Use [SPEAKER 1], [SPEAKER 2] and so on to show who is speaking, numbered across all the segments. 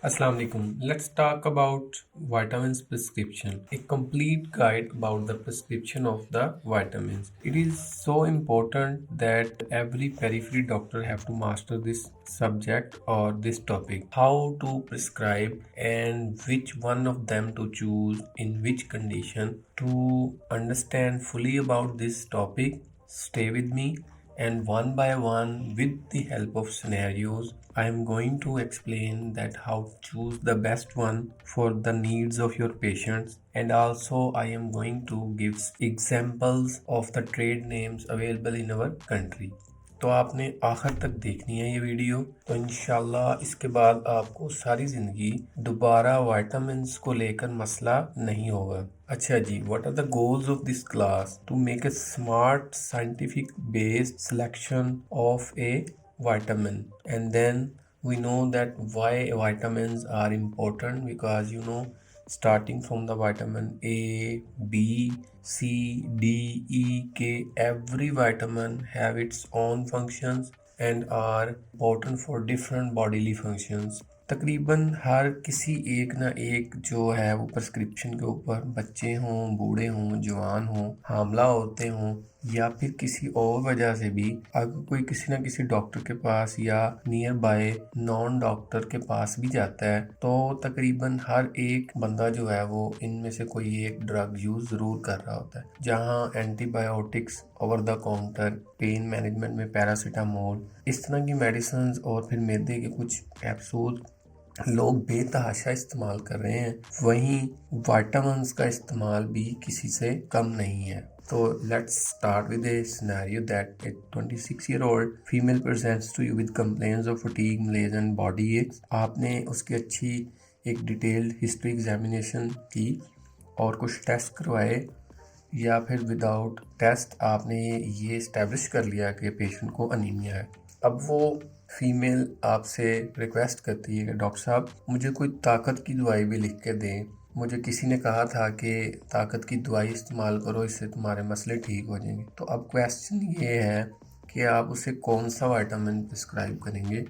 [SPEAKER 1] Assalamu alaikum. Let's talk about vitamins prescription. A complete guide about the prescription of the vitamins. It is so important that every periphery doctor have to master this subject or this topic. How to prescribe and which one of them to choose in which condition. To understand fully about this topic, stay with me and one by one with the help of scenarios I am going to explain that how to choose the best one for the needs of your patients, and also I am going to give examples of the trade names available in our country. तो आपने आखिर तक देखनी है ये video, तो इंशाल्लाह इसके बाद आपको सारी ज़िंदगी दोबारा विटामिन्स को लेकर मसला नहीं होगा। अच्छा जी, what are the goals of this class? To make a smart scientific based selection of a vitamin, and then we know that why vitamins are important, because starting from the vitamin A, B, C, D, E, K, every vitamin have its own functions and are important for different bodily functions. तकरीबन हर किसी एक ना एक जो है वो prescription के ऊपर, बच्चे हों, बूढ़े हों, जवान हों, हामला औरतें हों या फिर किसी और वजह से भी अगर कोई किसी ना किसी डॉक्टर के पास या नियर बाय नॉन डॉक्टर के पास भी जाता है तो तकरीबन हर एक बंदा जो है वो इनमें से कोई एक ड्रग यूज जरूर कर रहा होता है। जहाँ antibiotics over the counter, pain management में पैरासीटामोल, इस तरह की मेडिसिन और फिर मैदे के कुछ कैप्सूल लोग बेतहाशा इस्तेमाल कर रहे हैं, वहीं विटामिन्स का इस्तेमाल भी किसी से कम नहीं है। तो let's start with a scenario that a 26-year-old female presents to you with complaints of fatigue, malaise and body aches. आपने उसकी अच्छी एक डिटेल्ड हिस्ट्री एग्जामिनेशन की और कुछ टेस्ट करवाए, या फिर विदाउट टेस्ट आपने ये इस्टेब्लिश कर लिया कि पेशेंट को अनीमिया है। अब वो फीमेल आपसे रिक्वेस्ट करती है कि डॉक्टर साहब मुझे कोई ताकत की दवाई भी लिख के दें, मुझे किसी ने कहा था कि ताकत की दवाई इस्तेमाल करो, इससे तुम्हारे मसले ठीक हो जाएंगे। तो अब क्वेश्चन ये है कि आप उसे कौन सा विटामिन प्रिस्क्राइब करेंगे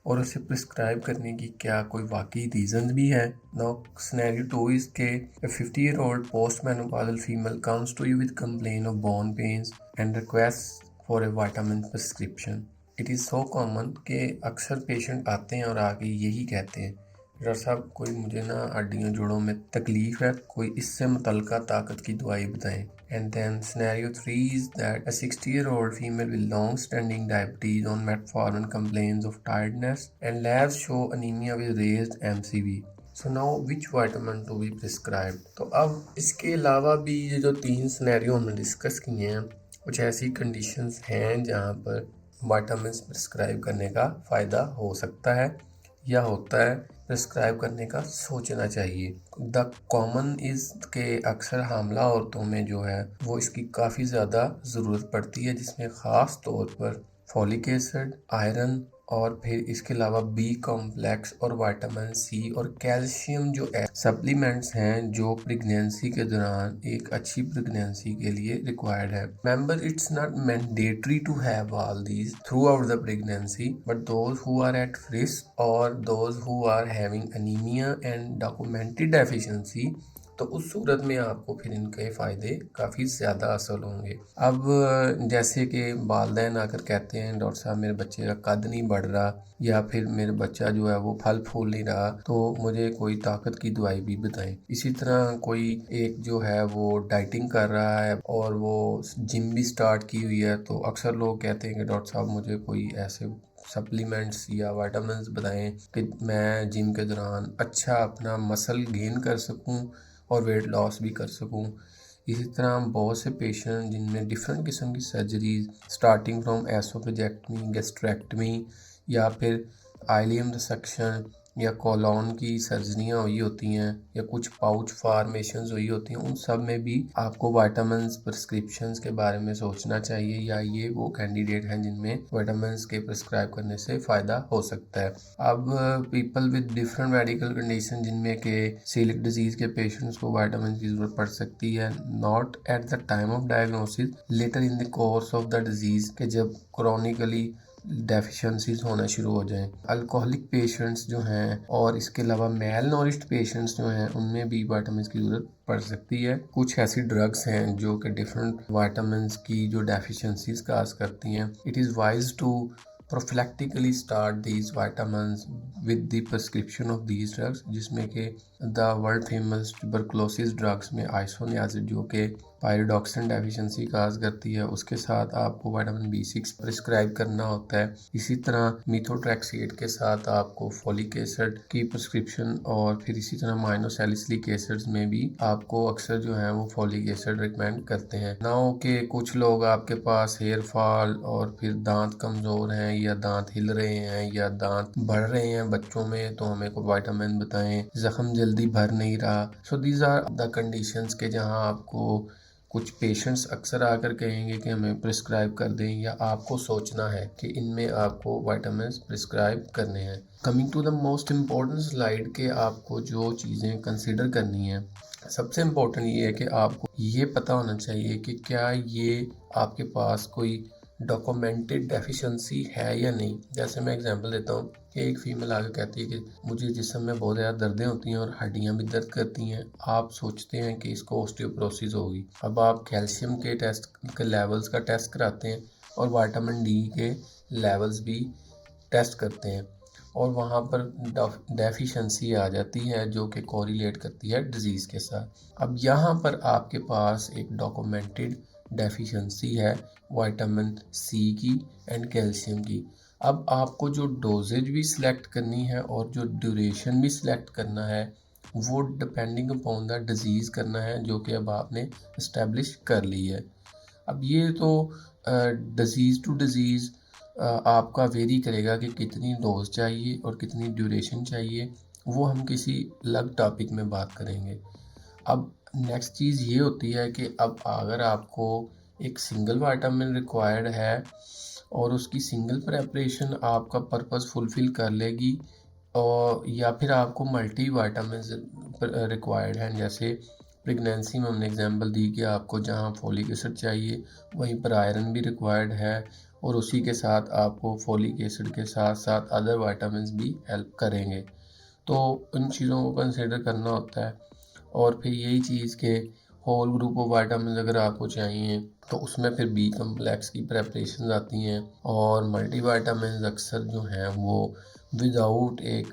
[SPEAKER 1] और उसे प्रिस्क्राइब करने की क्या कोई वाकई रीजन भी है। नाउ सिनेरियो 2 इज के a 50-year-old postmenopausal female comes to you with complaint of bone pains and requests for a vitamin prescription. It is so common कि अक्सर पेशेंट आते हैं और आके यही कहते हैं, डॉक्टर साहब कोई मुझे ना हड्डियों जोड़ों में तकलीफ है, कोई इससे मुतल्लिका ताकत की दवाई बताएं। And then scenario 3 is that a 60-year-old female with long standing diabetes on metformin complains of tiredness and labs show anemia with raised MCV. So now which vitamin to be prescribe? तो अब इसके अलावा भी ये जो 3 scenario हमने discuss किए हैं, कुछ ऐसी कंडीशंस हैं जहाँ पर विटामिन प्रिस्क्राइब करने का फ़ायदा हो सकता है या होता है, प्रिस्क्राइब करने का सोचना चाहिए। द कॉमन इज़ के अक्सर हामला औरतों में जो है वो इसकी काफ़ी ज़्यादा ज़रूरत पड़ती है, जिसमें ख़ास तौर पर फॉलिक एसिड, आयरन और फिर इसके अलावा बी कॉम्प्लेक्स और विटामिन सी और कैल्शियम जो सप्लीमेंट्स हैं जो प्रेगनेंसी के दौरान एक अच्छी प्रेगनेंसी के लिए रिक्वायर्ड है। Remember, it's not mandatory to have all these throughout the pregnancy, but those who are at risk or those who are having anemia and documented deficiency, तो उस सूरत में आपको फिर इनके फ़ायदे काफ़ी ज़्यादा हासिल होंगे। अब जैसे कि वालिदैन आकर कहते हैं डॉक्टर साहब मेरे बच्चे का कद नहीं बढ़ रहा, या फिर मेरे बच्चा जो है वो फल फूल नहीं रहा, तो मुझे कोई ताकत की दवाई भी बताएं। इसी तरह कोई एक जो है वो डाइटिंग कर रहा है और वो जिम भी स्टार्ट की हुई है, तो अक्सर लोग कहते हैं कि डॉक्टर साहब मुझे कोई ऐसे सप्लीमेंट्स या विटामिन्स बताएं कि मैं जिम के दौरान अच्छा अपना मसल गेन कर सकूं और वेट लॉस भी कर सकूं। इसी तरह बहुत से पेशेंट जिनमें डिफरेंट किस्म की सर्जरीज स्टार्टिंग फ्रॉम एसोफेजेक्टमी, गैस्ट्रेक्टमी या फिर आइलियम रिसेक्शन या कोलोन की सर्जरियाँ हुई होती हैं या कुछ पाउच फार्मेशंस हुई होती हैं, उन सब में भी आपको विटामिन्स प्रिस्क्रिप्शंस के बारे में सोचना चाहिए, या ये वो कैंडिडेट हैं जिनमें विटामिन्स के प्रिस्क्राइब करने से फ़ायदा हो सकता है। अब people with different medical condition जिनमें के सीलिक डिजीज़ के पेशेंट्स को विटामिन की ज़रूरत पड़ सकती है, not at the time of diagnosis, later in the course of the disease, के जब क्रॉनिकली डेफिशिएंसीज होना शुरू हो जाएं। अल्कोहलिक पेशेंट्स जो हैं और इसके अलावा मेल नॉरिश्ड पेशेंट्स जो हैं उनमें भी विटामिन की ज़रूरत पड़ सकती है। कुछ ऐसी ड्रग्स हैं जो कि डिफरेंट विटामिन की जो डेफिशिएंसीज काज करती हैं। It is wise to prophylactically start these vitamins with the prescription of these drugs, जिसमें कि the world famous tuberculosis drugs में आइसोनियाजिड जो कि पायरोडॉक्सिन डेफिशिएंसी काज करती है, उसके साथ आपको विटामिन B6 प्रिस्क्राइब करना होता है। इसी तरह मीथोट्रेक्सेट के साथ आपको फोलिक एसिड की प्रिस्क्रिप्शन और फिर इसी तरह माइनोसैलिसिलिक एसिड्स में भी आपको अक्सर जो है वो फोलिक एसिड रिकमेंड करते हैं। ना हो कि कुछ लोग आपके पास हेयर फॉल और फिर दांत कमज़ोर हैं या दांत हिल रहे हैं या दांत बढ़ रहे हैं बच्चों में, तो हमें को विटामिन बताएं। जख्म जल्दी भर नहीं रहा। So these are the conditions के जहां आपको कुछ पेशेंट्स अक्सर आकर कहेंगे कि हमें प्रिस्क्राइब कर दें या आपको सोचना है कि इनमें आपको विटामिन प्रिस्क्राइब करने हैं। Coming to the most important slide के आपको जो चीज़ें कंसिडर करनी है, सबसे इम्पोर्टेंट ये है कि आपको ये पता होना चाहिए कि क्या ये आपके पास कोई डॉक्यूमेंटेड डेफिशिएंसी है या नहीं। जैसे मैं एग्जांपल देता हूँ कि एक फीमेल आगे कहती है कि मुझे जिस्म में बहुत ज़्यादा दर्दें होती हैं और हड्डियाँ भी दर्द करती हैं। आप सोचते हैं कि इसको ऑस्टियोपोरोसिस होगी। अब आप कैल्शियम के टेस्ट के लेवल्स का टेस्ट कराते हैं और विटामिन डी के लेवल्स भी टेस्ट करते हैं और वहाँ पर डेफिशिएंसी आ जाती है जो कि कोरिलेट करती है डिजीज़ के साथ। अब यहाँ पर आपके पास एक डॉक्यूमेंटेड डेफिशिएंसी है विटामिन सी की एंड कैल्शियम की। अब आपको जो डोजेज भी सिलेक्ट करनी है और जो ड्यूरेशन भी सिलेक्ट करना है वो डिपेंडिंग अपॉन द डिजीज़ करना है, जो कि अब आपने इस्टेब्लिश कर ली है। अब ये तो डिज़ीज़ टू डिज़ीज़ आपका वेरी करेगा कि कितनी डोज चाहिए और कितनी ड्यूरेशन चाहिए, वो हम किसी अलग टॉपिक में बात करेंगे। अब नेक्स्ट चीज़ ये होती है कि अब अगर आपको एक सिंगल विटामिन रिक्वायर्ड है और उसकी सिंगल प्रेपरेशन आपका पर्पस फुलफ़िल कर लेगी और या फिर आपको मल्टी विटामिन्स रिक्वायर्ड हैं। जैसे प्रेगनेंसी में हमने एग्जांपल दी कि आपको जहां फोलिक एसिड चाहिए वहीं पर आयरन भी रिक्वायर्ड है और उसी के साथ आपको फोलिक एसिड के साथ साथ अदर विटामिन्स भी हेल्प करेंगे। तो इन चीज़ों को कंसिडर करना होता है। और फिर यही चीज़ के होल ग्रुप ऑफ विटामिन अगर आपको चाहिए तो उसमें फिर बी कम्प्लेक्स की प्रेपरेशन आती हैं और मल्टी विटामिन अक्सर जो हैं वो विदाउट एक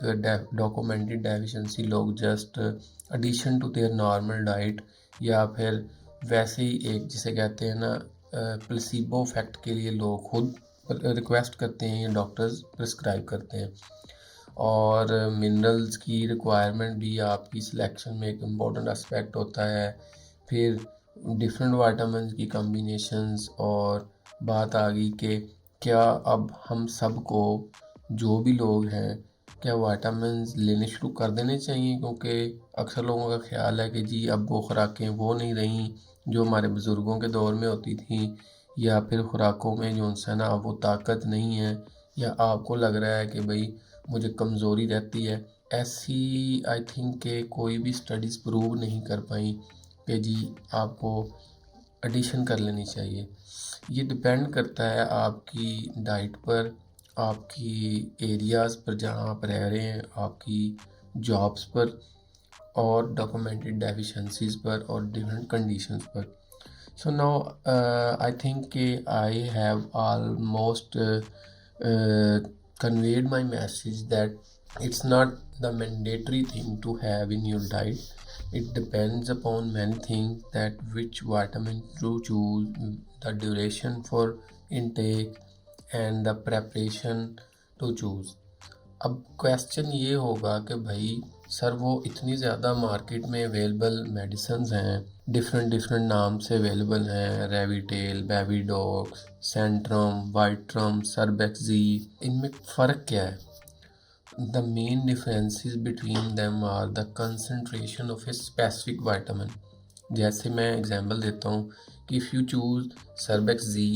[SPEAKER 1] डॉक्यूमेंटेड डेफिशिएंसी लोग just addition to their normal diet या फिर वैसे ही एक जिसे कहते हैं ना प्लेसिबो इफेक्ट के लिए लोग खुद रिक्वेस्ट करते हैं या डॉक्टर्स प्रिस्क्राइब करते हैं। और मिनरल्स की रिक्वायरमेंट भी आपकी सिलेक्शन में एक इम्पॉर्टेंट एस्पेक्ट होता है। फिर डिफरेंट विटामिन की कॉम्बिनेशंस और बात आ गई कि क्या अब हम सबको जो भी लोग हैं क्या विटामिन लेने शुरू कर देने चाहिए, क्योंकि अक्सर लोगों का ख्याल है कि जी अब वो खुराकें वो नहीं रहीं जो हमारे बुज़ुर्गों के दौर में होती थी, या फिर खुराकों में जो उनसे ना वो ताकत नहीं है, या आपको लग रहा है कि भाई मुझे कमज़ोरी रहती है। ऐसी आई थिंक कि कोई भी स्टडीज़ प्रूव नहीं कर पाई कि जी आपको एडिशन कर लेनी चाहिए। ये डिपेंड करता है आपकी डाइट पर, आपकी एरियाज़ पर जहाँ आप रह रहे हैं, आपकी जॉब्स पर और डॉक्यूमेंटेड डेफिशिएंसीज पर और डिफरेंट कंडीशंस पर। So now I think I have almost conveyed my message that it's not the mandatory thing to have in your diet. It depends upon many things, that which vitamin to choose, the duration for intake and the preparation to choose. अब question ये होगा कि भाई sir वो इतनी ज़्यादा market में available medicines हैं, डिफरेंट नाम से अवेलेबल हैं, रेविटेल, बेबीडॉक्स, सेंट्रम, वाइट्रम, सरबेक्सी, इनमें फ़र्क क्या है? The main differences between them are the concentration of a specific vitamin. जैसे मैं एग्जांपल देता हूँ कि if you choose Surbex Z,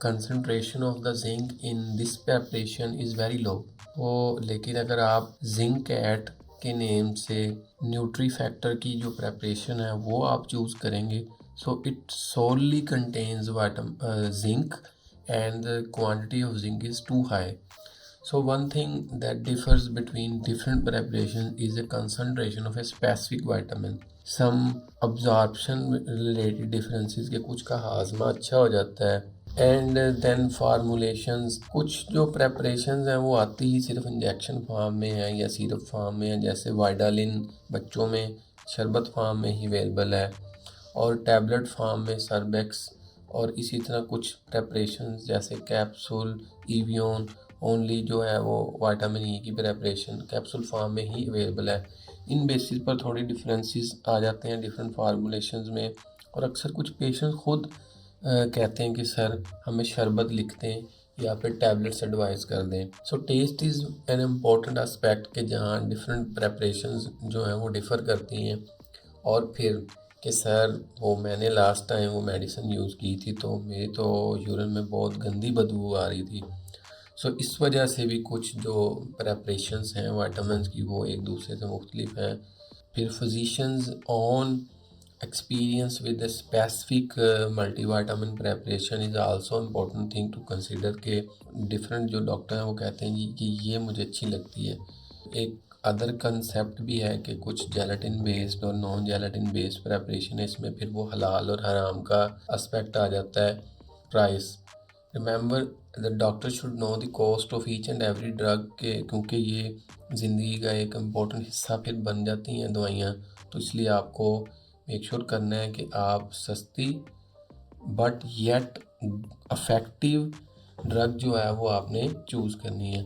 [SPEAKER 1] concentration of the zinc in this preparation is very low. वो लेकिन अगर आप जिंक एट के नेम से न्यूट्री फैक्टर की जो प्रेपरेशन है वो आप चूज़ करेंगे, so it solely contains zinc and the quantity of zinc is too high. So one thing that differs between different preparations is the concentration of a specific vitamin. Some absorption related differences के कुछ का हाजमा अच्छा हो जाता है and then फार्मूलेशंस, कुछ जो प्रेपरेशंस हैं वो आती ही सिर्फ इंजेक्शन फार्म में है या सिरप फार्म में है, जैसे वाइडालिन बच्चों में शरबत फार्म में ही अवेलेबल है और टैबलेट फार्म में सरबेक्स, और इसी तरह कुछ प्रेपरेशंस जैसे कैप्सूल ईवियोन ओनली जो है वो विटामिन ई की प्रेपरेशन कैप्सूल फॉर्म में ही अवेलेबल है। इन बेसिस पर थोड़ी डिफरेंसेस आ जाते हैं डिफरेंट फार्मूलेशंस में, और अक्सर कुछ पेशेंट खुद कहते हैं कि सर हमें शरबत लिख दें या फिर टैबलेट्स एडवाइस कर दें। So test is an important aspect के जहाँ डिफरेंट प्रेपरेशंस जो हैं वो डिफ़र करती हैं। और फिर कि सर वो मैंने लास्ट टाइम वो मेडिसिन यूज़ की थी तो मेरी तो यूरिन में बहुत गंदी बदबू आ रही थी। सो इस वजह से भी कुछ जो प्रेपरेशंस हैं विटामिन्स की वो एक दूसरे से मुख्तलिफ हैं। फिर physicians on experience with the specific multivitamin preparation is also important thing to consider के different जो डॉक्टर हैं वो कहते हैं जी कि ये मुझे अच्छी लगती है। एक अदर कंसेप्ट भी है कि कुछ जेलेटिन बेस्ड और नॉन जेलेटिन बेस्ड प्रेपरेशन है, इसमें फिर वो हलाल और हराम का एस्पेक्ट आ जाता है। Price, remember the doctor should know the cost of each and every drug के, क्योंकि ये ज़िंदगी का एक इम्पोर्टेंट हिस्सा फिर बन जाती हैं दवाइयाँ, तो इसलिए आपको मेक श्योर करना है कि आप सस्ती बट येट अफेक्टिव ड्रग जो है वो आपने चूज़ करनी है,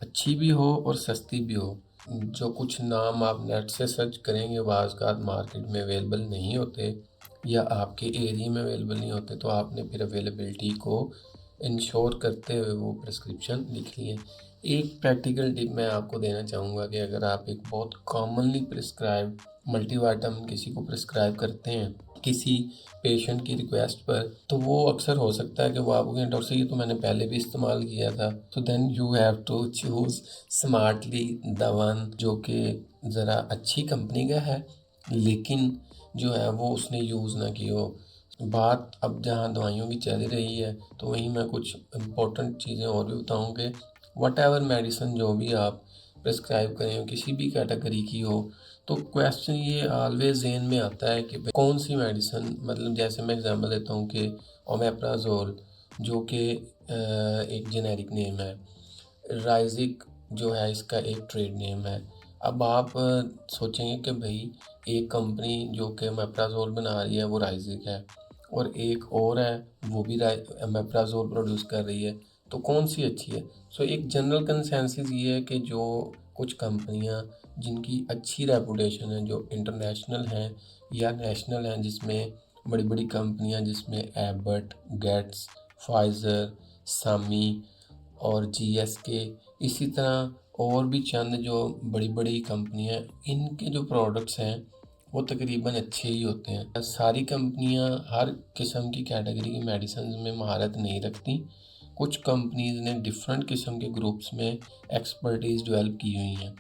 [SPEAKER 1] अच्छी भी हो और सस्ती भी हो। जो कुछ नाम आप नेट से सर्च करेंगे बाज़ का मार्केट में अवेलेबल नहीं होते या आपके एरिया में अवेलेबल नहीं होते, तो आपने फिर अवेलेबिलिटी को इंश्योर करते हुए वो प्रिस्क्रिप्शन लिखनी है। एक प्रैक्टिकल टिप मैं आपको देना चाहूँगा कि अगर आप एक बहुत कॉमनली प्रिस्क्राइब मल्टीविटामिन किसी को प्रिस्क्राइब करते हैं किसी पेशेंट की रिक्वेस्ट पर, तो वो अक्सर हो सकता है कि वो आपको कहें डॉक्टर साहब ये तो मैंने पहले भी इस्तेमाल किया था। तो then you have to choose smartly the one जो कि ज़रा अच्छी कंपनी का है लेकिन जो है वो उसने यूज़ ना की हो। बात अब जहाँ दवाइयों की चल रही है तो वहीं मैं कुछ इम्पोर्टेंट चीज़ें और भी बताऊँ कि वट एवर मेडिसिन जो भी आप प्रिस्क्राइब करें किसी भी कैटेगरी की हो, तो क्वेश्चन ये ऑलवेज जेन में आता है कि कौन सी मेडिसिन, मतलब जैसे मैं एग्जांपल देता हूँ कि ओमेप्राजोल जो कि एक जेनेरिक नेम है, राइजिक जो है इसका एक ट्रेड नेम है। अब आप सोचेंगे कि भाई एक कंपनी जो कि ओमेप्राजोल बना रही है वो राइजिक है और एक और है वो भी ओमेप्राजोल प्रोड्यूस कर रही है, तो कौन सी अच्छी है? सो एक जनरल कंसेंसस ये है कि जो कुछ कंपनियां जिनकी अच्छी रेपुटेशन है, जो इंटरनेशनल हैं या नेशनल हैं, जिसमें बड़ी बड़ी कंपनियां जिसमें एबट, गेट्स, फाइज़र, सामी और जीएसके, इसी तरह और भी चंद जो बड़ी बड़ी कंपनियां, इनके जो प्रोडक्ट्स हैं वो तकरीबन अच्छे ही होते हैं। सारी कंपनियां हर किस्म की कैटेगरी की मेडिसिन में महारत नहीं रखती, कुछ कंपनीज़ ने डिफरेंट किस्म के ग्रुप्स में एक्सपर्टीज़ डेवलप की हुई हैं।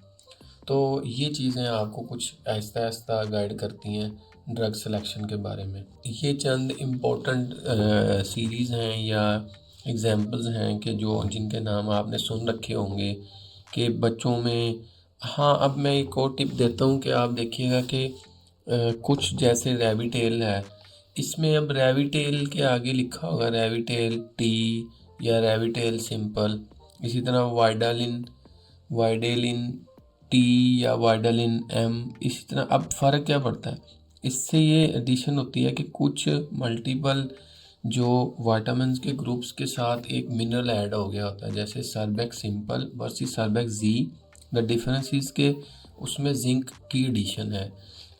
[SPEAKER 1] तो ये चीज़ें आपको कुछ आहिस्ता आहिस्ता गाइड करती हैं ड्रग सिलेक्शन के बारे में। ये चंद इम्पोर्टेंट सीरीज़ हैं या एग्जांपल्स हैं कि जो जिनके नाम आपने सुन रखे होंगे कि बच्चों में। हाँ, अब मैं एक और टिप देता हूँ कि आप देखिएगा कि कुछ जैसे रेविटेल है, इसमें अब रेविटेल के आगे लिखा होगा रेविटेल टी या रेविटेल सिंपल, इसी तरह वाइडालिन वाइडेलिन टी या वाइडालिन एम, इसी तरह। अब फ़र्क क्या पड़ता है, इससे ये एडिशन होती है कि कुछ मल्टीपल जो विटामिन्स के ग्रुप्स के साथ एक मिनरल ऐड हो गया होता है, जैसे Surbex simple versus Surbex Z. The difference is के उसमें जिंक की एडिशन है।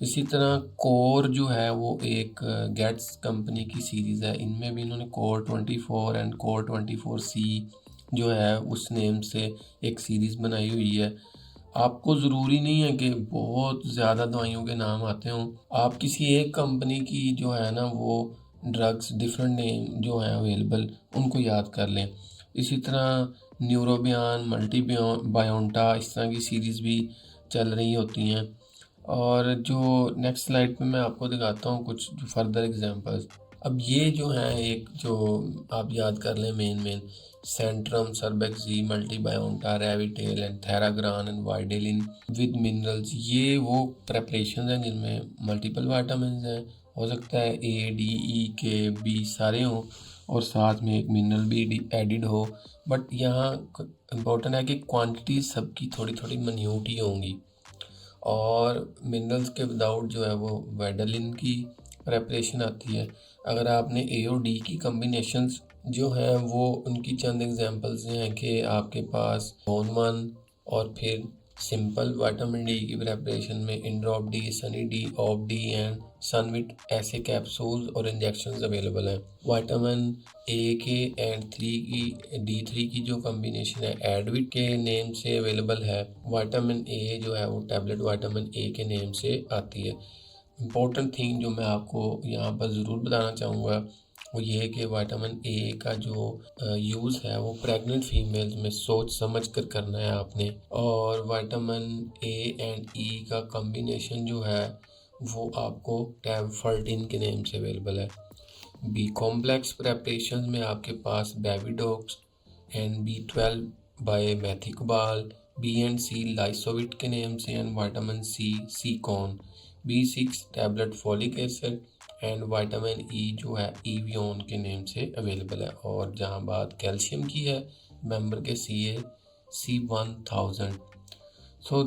[SPEAKER 1] इसी तरह कोर जो है वो एक गेट्स कंपनी की सीरीज़ है, इनमें भी इन्होंने कोर 24 एंड कोर 24C जो है उस नेम से एक सीरीज़ बनाई हुई है। आपको ज़रूरी नहीं है कि बहुत ज़्यादा दवाइयों के नाम आते हों, आप किसी एक कंपनी की जो है ना वो ड्रग्स डिफरेंट नेम जो हैं अवेलेबल उनको याद कर लें। इसी तरह न्यूरोबियान, बायोंटा, इस तरह की सीरीज़ भी चल रही होती हैं। और जो नेक्स्ट स्लाइड पे मैं आपको दिखाता हूँ कुछ फर्दर एग्जांपल्स। अब ये जो है एक जो आप याद कर लें main Centrum, Surbex Z, Multibionta, Revital and Theragran and Vidaylin with minerals, ये वो प्रेपरेशन हैं जिनमें मल्टीपल वाइटामिन हैं। हो सकता है ए, डी, ई, के, बी सारे हों और साथ में एक मिनरल भी एडिड हो, बट यहाँ इम्पोर्टेंट है कि क्वांटिटी सबकी थोड़ी थोड़ी मिन्यूट ही होंगी। और मिनरल्स के विदाउट जो है वो वाइडालिन की प्रेपरेशन आती है। अगर आपने ए और डी की कम्बिनेशंस जो हैं वो उनकी चंद एग्जांपल्स हैं कि आपके पास बोनवन और फिर सिंपल विटामिन डी की प्रेपरेशन में Indrop D, Sunny D, of D and Sunvit ऐसे कैप्सूल्स और इंजेक्शंस अवेलेबल हैं। Vitamin A K and D3 की जो कम्बिनेशन है एडविट के नेम से अवेलेबल है। विटामिन ए जो है वो टैबलेट विटामिन ए के नेम से आती है। इम्पोर्टेंट थिंग जो मैं आपको यहाँ पर ज़रूर बताना चाहूँगा वो ये है कि विटामिन ए का जो यूज़ है वो प्रेग्नेंट फीमेल्स में सोच समझ कर करना है आपने। और विटामिन ए एंड ई का कम्बिनेशन जो है वो आपको टैबफर्टिन के नेम से अवेलेबल है। बी कॉम्प्लेक्स प्रेपरेशन में आपके पास Bevidox and B12 by Methycobal, B and C Lysovit के नेम से and vitamin C Cecon, B6 tablet folic acid and vitamin E जो है ईवियोन के नेम से अवेलेबल है। और जहाँ बात कैल्शियम की है, मेंबर के C1000। So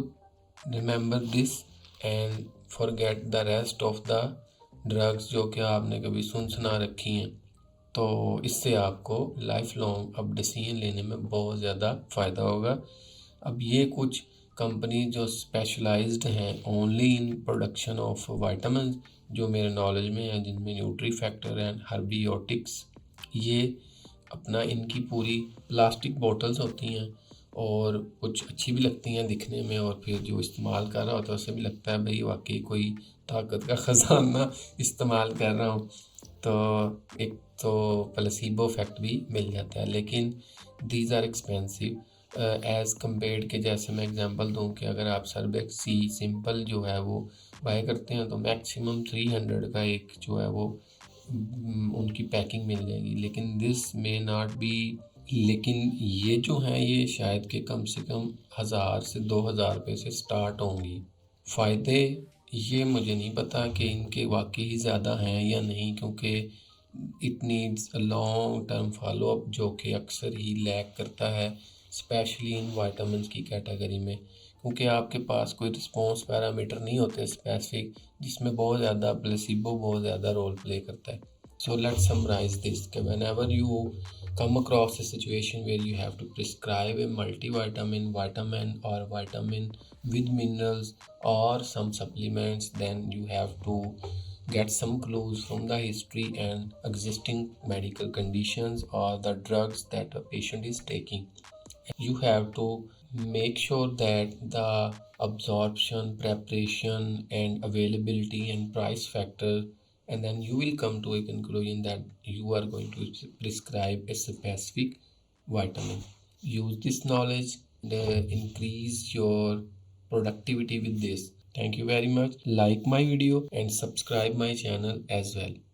[SPEAKER 1] remember this and forget the rest of the drugs जो कि आपने कभी सुना रखी हैं। तो इससे आपको लाइफ लॉन्ग अब डिसीजन लेने में बहुत ज़्यादा फ़ायदा होगा। अब ये कुछ कंपनी जो स्पेशलाइज्ड हैं only in production of vitamin जो मेरे नॉलेज में है, जिनमें न्यूट्री फैक्टर एंड हर्बियोटिक्स, ये अपना इनकी पूरी प्लास्टिक बॉटल्स होती हैं और कुछ अच्छी भी लगती हैं दिखने में, और फिर जो इस्तेमाल कर रहा होता है उसे भी लगता है भाई वाकई कोई ताकत का ख़जाना इस्तेमाल कर रहा हूँ। तो एक तो प्लेसिबो इफेक्ट भी मिल जाता है, लेकिन these are expensive as compared के। जैसे मैं एग्जांपल दूं कि अगर आप सर्बेक्स सी सिंपल जो है वो बाय करते हैं तो मैक्सिमम 300 का एक जो है वो उनकी पैकिंग मिल जाएगी, लेकिन दिस मे नॉट बी। लेकिन ये जो हैं ये शायद कि कम से कम 1000 से 2000 रुपये से स्टार्ट होंगी। फ़ायदे ये मुझे नहीं पता कि इनके वाकई ज़्यादा हैं या नहीं, क्योंकि it needs a long term follow up जो कि अक्सर ही लैक करता है, स्पेशली इन विटामिन्स की कैटेगरी में, क्योंकि आपके पास कोई रिस्पॉन्स पैरामीटर नहीं होते स्पेसिफिक जिसमें बहुत ज़्यादा प्लेसिबो बहुत ज़्यादा रोल प्ले करता है। So let's summarize this. Whenever you come across a situation where you have to prescribe a multivitamin, vitamin or vitamin with minerals or some supplements, then you have to get some clues from the history and existing medical conditions or the drugs that a patient is taking. You have to make sure that the absorption, preparation and availability and price factor, and then you will come to a conclusion that you are going to prescribe a specific vitamin. Use this knowledge and increase your productivity with this. Thank you very much. Like my video and subscribe my channel as well.